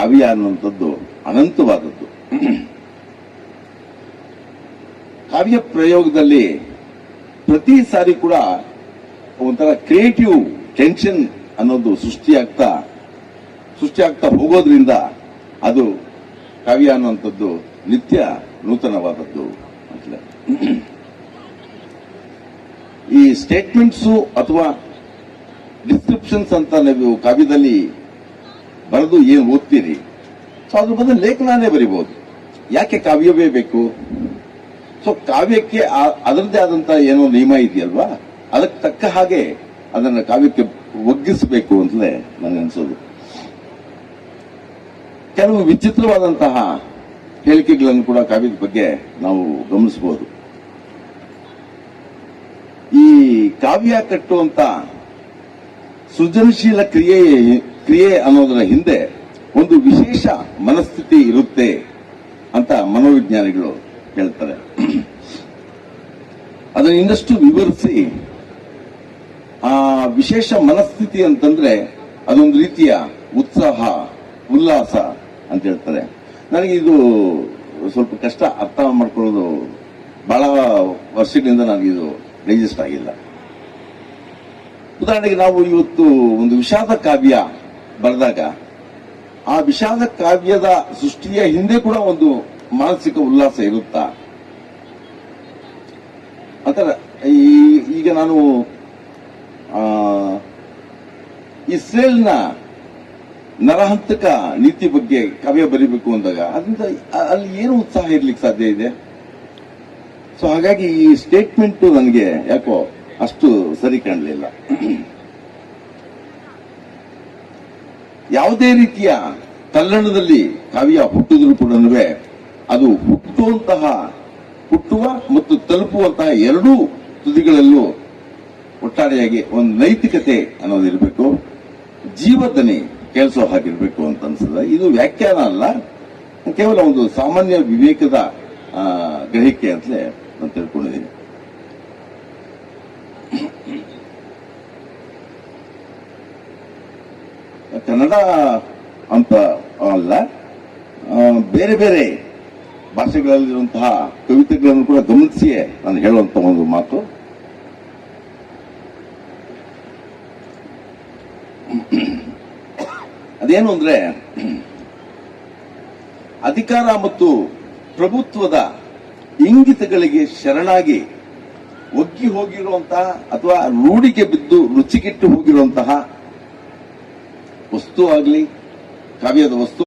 ಕಾವ್ಯ ಅನ್ನುವಂಥದ್ದು ಅನಂತವಾದದ್ದು. ಕಾವ್ಯ ಪ್ರಯೋಗದಲ್ಲಿ ಪ್ರತಿ ಸಾರಿ ಕೂಡ ಒಂಥರ ಕ್ರಿಯೇಟಿವ್ ಟೆನ್ಷನ್ ಅನ್ನೋದು ಸೃಷ್ಟಿಯಾಗ್ತಾ ಹೋಗೋದ್ರಿಂದ ಅದು ಕಾವ್ಯ ಅನ್ನುವಂಥದ್ದು ನಿತ್ಯ ನೂತನವಾದದ್ದು ಅಂತಲೇ. ಈ ಸ್ಟೇಟ್ಮೆಂಟ್ಸು ಅಥವಾ ಡಿಸ್ಕ್ರಿಪ್ಷನ್ಸ್ ಅಂತ ನೀವು ಕಾವ್ಯದಲ್ಲಿ ಬರೆದು ಏನು ಓದ್ತೀರಿ, ಸೊ ಅದ್ರ ಬದಲು ಲೇಖನನೇ ಬರಿಬಹುದು. ಯಾಕೆ ಕಾವ್ಯವೇ ಬೇಕು? ಸೊ ಕಾವ್ಯಕ್ಕೆ ಅದರದ್ದೇ ಆದಂತ ಏನೋ ನಿಯಮ ಇದೆಯಲ್ವಾ, ಅದಕ್ಕೆ ತಕ್ಕ ಹಾಗೆ ಅದನ್ನು ಕಾವ್ಯಕ್ಕೆ ಒಗ್ಗಿಸಬೇಕು ಅಂತಲೇ ನನಗನ್ಸೋದು. ಕೆಲವು ವಿಚಿತ್ರವಾದಂತಹ ಹೇಳಿಕೆಗಳನ್ನು ಕೂಡ ಕಾವ್ಯದ ಬಗ್ಗೆ ನಾವು ಗಮನಿಸಬಹುದು. ಈ ಕಾವ್ಯ ಕಟ್ಟುವಂತ ಸೃಜನಶೀಲ ಕ್ರಿಯೆ ಅನ್ನೋದರ ಹಿಂದೆ ಒಂದು ವಿಶೇಷ ಮನಸ್ಥಿತಿ ಇರುತ್ತೆ ಅಂತ ಮನೋವಿಜ್ಞಾನಿಗಳು ಹೇಳ್ತಾರೆ. ಅದನ್ನು ಇನ್ನಷ್ಟು ವಿವರಿಸಿ, ಆ ವಿಶೇಷ ಮನಸ್ಥಿತಿ ಅಂತಂದ್ರೆ ಅದೊಂದು ರೀತಿಯ ಉತ್ಸಾಹ, ಉಲ್ಲಾಸ ಅಂತ ಹೇಳ್ತಾರೆ. ನನಗೆ ಇದು ಸ್ವಲ್ಪ ಕಷ್ಟ ಅರ್ಥ ಮಾಡ್ಕೊಳ್ಳೋದು, ಬಹಳ ವರ್ಷಗಳಿಂದ ನನಗಿದು ಡೈಜೆಸ್ಟ್ ಆಗಿಲ್ಲ. ಉದಾಹರಣೆಗೆ ನಾವು ಇವತ್ತು ಒಂದು ವಿಷಾದ ಕಾವ್ಯ ಬರೆದಾಗ ಆ ವಿಷಾದ ಕಾವ್ಯದ ಸೃಷ್ಟಿಯ ಹಿಂದೆ ಕೂಡ ಒಂದು ಮಾನಸಿಕ ಉಲ್ಲಾಸ ಇರುತ್ತಾ ಅಂತಾರೆ. ಈಗ ನಾನು ಇಸ್ರೇಲ್ನ ನರಹಂತಕ ನೀತಿ ಬಗ್ಗೆ ಕಾವ್ಯ ಬರೀಬೇಕು ಅಂದಾಗ ಅದರಿಂದ ಅಲ್ಲಿ ಏನು ಉತ್ಸಾಹ ಇರ್ಲಿಕ್ಕೆ ಸಾಧ್ಯ ಇದೆ? ಸೊ ಹಾಗಾಗಿ ಈ ಸ್ಟೇಟ್ಮೆಂಟ್ ನನಗೆ ಯಾಕೋ ಅಷ್ಟು ಸರಿ ಕಾಣಲಿಲ್ಲ. ಯಾವುದೇ ರೀತಿಯ ತಲ್ಲಣದಲ್ಲಿ ಕಾವ್ಯ ಹುಟ್ಟಿದ್ರು ಕೂಡ ಅದು ಹುಟ್ಟುವ ಮತ್ತು ತಲುಪುವಂತಹ ಎರಡೂ ತುದಿಗಳಲ್ಲೂ ಒಟ್ಟಾರೆಯಾಗಿ ಒಂದು ನೈತಿಕತೆ ಅನ್ನೋದಿರಬೇಕು, ಜೀವದನಿ ಕೇಳಿಸೋ ಹಾಗಿರ್ಬೇಕು ಅಂತ ಅನ್ಸುತ್ತೆ. ಇದು ವ್ಯಾಖ್ಯಾನ ಅಲ್ಲ, ಕೇವಲ ಒಂದು ಸಾಮಾನ್ಯ ವಿವೇಕದ ಗ್ರಹಿಕೆ ಅಂತಲೇ ನಾನು ತಿಳ್ಕೊಂಡಿದ್ದೀನಿ. ಕನ್ನಡ ಅಂತ ಅಲ್ಲ, ಬೇರೆ ಬೇರೆ ಭಾಷೆಗಳಲ್ಲಿರುವಂತಹ ಕವಿತೆಗಳನ್ನು ಕೂಡ ಗಮನಿಸಿಯೇ ನಾನು ಹೇಳುವಂತ ಒಂದು ಮಾತು. ಅದೇನು ಅಂದ್ರೆ, ಅಧಿಕಾರ ಮತ್ತು ಪ್ರಭುತ್ವದ ಇಂಗಿತಗಳಿಗೆ ಶರಣಾಗಿ ಒಗ್ಗಿ ಹೋಗಿರುವಂತಹ ಅಥವಾ ರೂಢಿಗೆ ಬಿದ್ದು ರುಚಿಗೆಟ್ಟು ಹೋಗಿರುವಂತಹ ವಸ್ತು ಆಗಲಿ, ಕಾವ್ಯದ ವಸ್ತು